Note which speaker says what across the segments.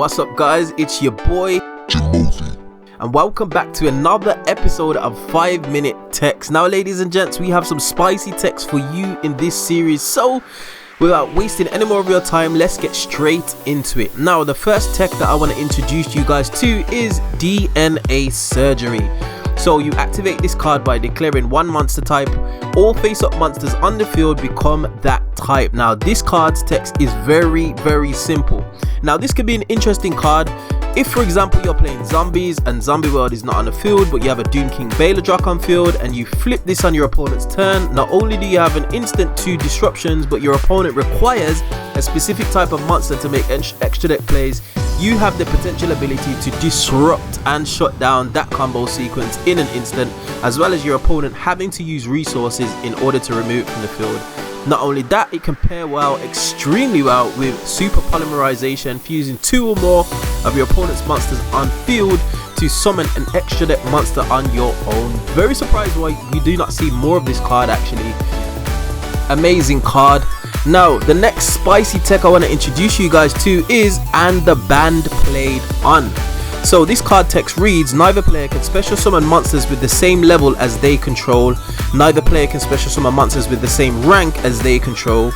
Speaker 1: What's up guys, it's your boy
Speaker 2: Jimothy,
Speaker 1: and welcome back to another episode of 5-Minute Techs. Now ladies and gents, we have some spicy techs for you in this series, so without wasting any more of your time, let's get straight into it. Now the first tech that I want to introduce you guys to is DNA surgery. So you activate this card by declaring one monster type. All face-up monsters on the field become that type. Now this card's text is very simple. Now this could be an interesting card if, for example, you're playing zombies and Zombie World is not on the field, but you have a Doom King Baladrock on field, and you flip this on your opponent's turn. Not only do you have an instant 2 disruptions, but your opponent requires a specific type of monster to make extra deck plays. You have the potential ability to disrupt and shut down that combo sequence in an instant, as well as your opponent having to use resources in order to remove it from the field. Not only that, it can pair well, extremely well, with super polymerization, fusing 2 or more of your opponent's monsters on field to summon an extra deck monster on your own. Very surprised why we do not see more of this card actually. Amazing card. Now the next spicy tech I want to introduce you guys to is "and the band played on." So this card text reads: neither player can special summon monsters with the same level as they control. Neither player can special summon monsters with the same rank as they control.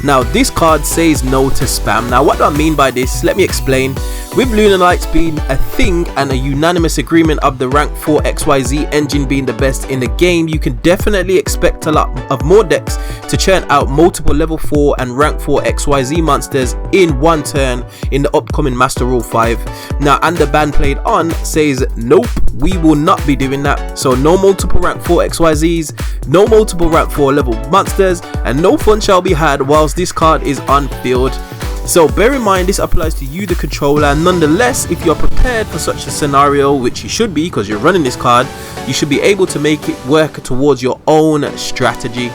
Speaker 1: Now this card says no to spam. Now what do I mean by this? Let me explain. With Lunar Knights being a thing and a unanimous agreement of the rank 4 XYZ engine being the best in the game, you can definitely expect a lot of more decks to churn out multiple level 4 and rank 4 XYZ monsters in one turn in the upcoming Master Rule 5. Now "and the band played on" says nope, we will not be doing that. So no multiple rank 4 XYZs, no multiple rank 4 level monsters, and no fun shall be had whilst this card is on field. So bear in mind this applies to you, the controller, and nonetheless, if you're prepared for such a scenario, which you should be because you're running this card, you should be able to make it work towards your own strategy.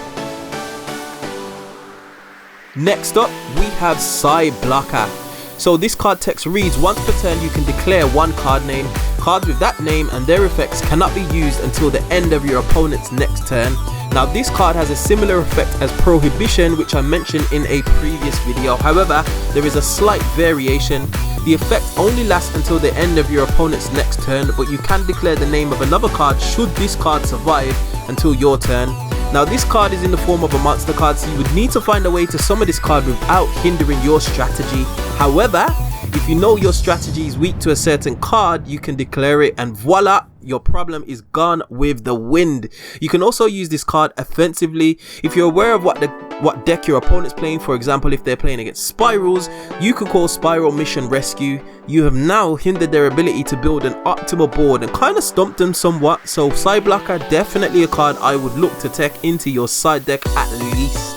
Speaker 1: Next up, we have Psy Blocker. So this card text reads: once per turn you can declare one card name. Cards with that name and their effects cannot be used until the end of your opponent's next turn. Now this card has a similar effect as Prohibition, which I mentioned in a previous video. However, there is a slight variation. The effect only lasts until the end of your opponent's next turn, but you can declare the name of another card should this card survive until your turn. Now this card is in the form of a monster card, so you would need to find a way to summon this card without hindering your strategy. However, if you know your strategy is weak to a certain card, you can declare it and voila, your problem is gone with the wind. You can also use this card offensively. If you're aware of what deck your opponent's playing, for example if they're playing against Spirals, you can call Spiral Mission Rescue. You have now hindered their ability to build an optimal board and kind of stumped them somewhat. So Psy Blocker, definitely a card I would look to tech into your side deck at least.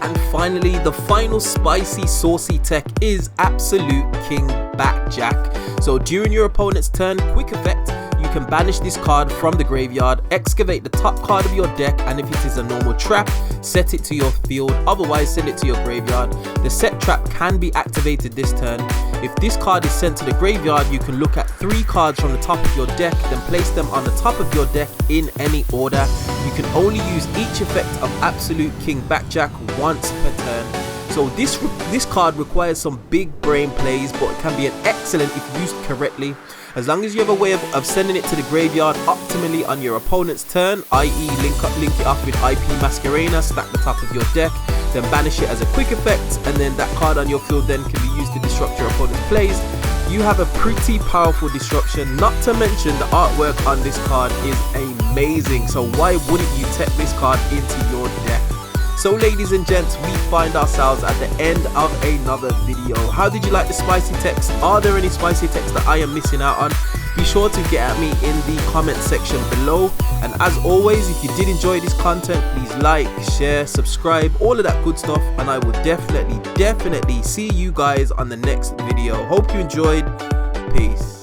Speaker 1: And finally, the final spicy saucy tech is Absolute King Backjack. So during your opponent's turn, quick effect, you can banish this card from the graveyard, excavate the top card of your deck, and if it is a normal trap, set it to your field, otherwise send it to your graveyard. The set trap can be activated this turn. If this card is sent to the graveyard, you can look at 3 cards from the top of your deck, then place them on the top of your deck in any order. You can only use each effect of Absolute King Backjack once per turn. So this card requires some big brain plays, but it can be an excellent if used correctly. As long as you have a way of sending it to the graveyard optimally on your opponent's turn, i.e. link it up with IP Masquerena, stack the top of your deck, then banish it as a quick effect, and then that card on your field then can be used to disrupt your opponent's plays, you have a pretty powerful disruption. Not to mention the artwork on this card is amazing, so why wouldn't you tech this card into your deck? So ladies and gents, we find ourselves at the end of another video. How did you like the spicy text? Are there any spicy texts that I am missing out on? Be sure to get at me in the comment section below. And as always, if you did enjoy this content, please like, share, subscribe, all of that good stuff. And I will definitely see you guys on the next video. Hope you enjoyed. Peace.